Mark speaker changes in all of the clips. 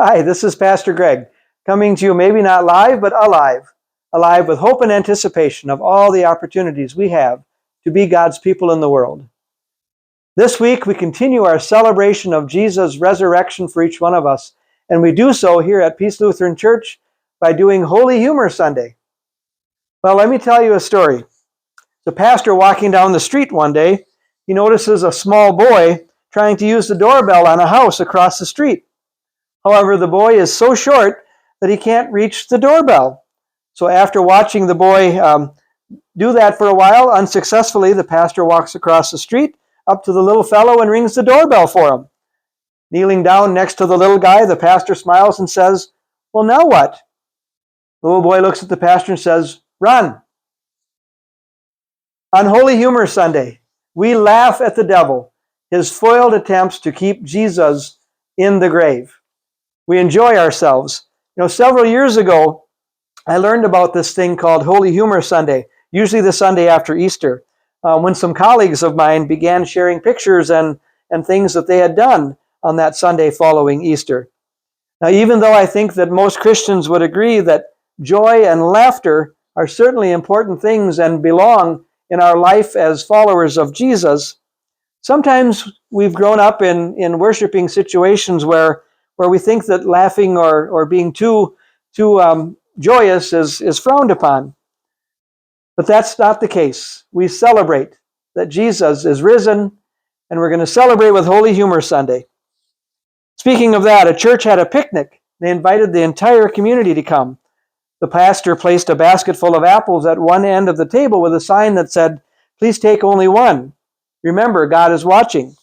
Speaker 1: Hi, this is Pastor Greg, coming to you maybe not live, but alive with hope and anticipation of all the opportunities we have to be God's people in the world. This week, we continue our celebration of Jesus' resurrection for each one of us, and we do so here at Peace Lutheran Church by doing Holy Humor Sunday. Well, let me tell you a story. The pastor walking down the street one day, he notices a small boy trying to use the doorbell on a house across the street. However, the boy is so short that he can't reach the doorbell. So after watching the boy do that for a while, unsuccessfully, the pastor walks across the street up to the little fellow and rings the doorbell for him. Kneeling down next to the little guy, the pastor smiles and says, "Well, now what?" The little boy looks at the pastor and says, "Run." On Holy Humor Sunday, we laugh at the devil, his foiled attempts to keep Jesus in the grave. We enjoy ourselves. Several years ago, I learned about this thing called Holy Humor Sunday, usually the Sunday after Easter, when some colleagues of mine began sharing pictures and things that they had done on that Sunday following Easter. Now, even though I think that most Christians would agree that joy and laughter are certainly important things and belong in our life as followers of Jesus, sometimes we've grown up in worshiping situations where we think that laughing or being too joyous is frowned upon. But that's not the case. We celebrate that Jesus is risen, and we're going to celebrate with Holy Humor Sunday. Speaking of that, a church had a picnic. They invited the entire community to come. The pastor placed a basket full of apples at one end of the table with a sign that said, "Please take only one. Remember, God is watching."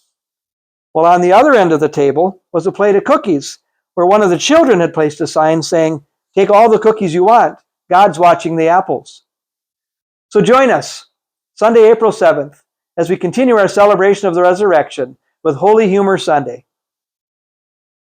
Speaker 1: Well, on the other end of the table was a plate of cookies, where one of the children had placed a sign saying, "Take all the cookies you want. God's watching the apples." So join us Sunday, April 7th, as we continue our celebration of the resurrection with Holy Humor Sunday.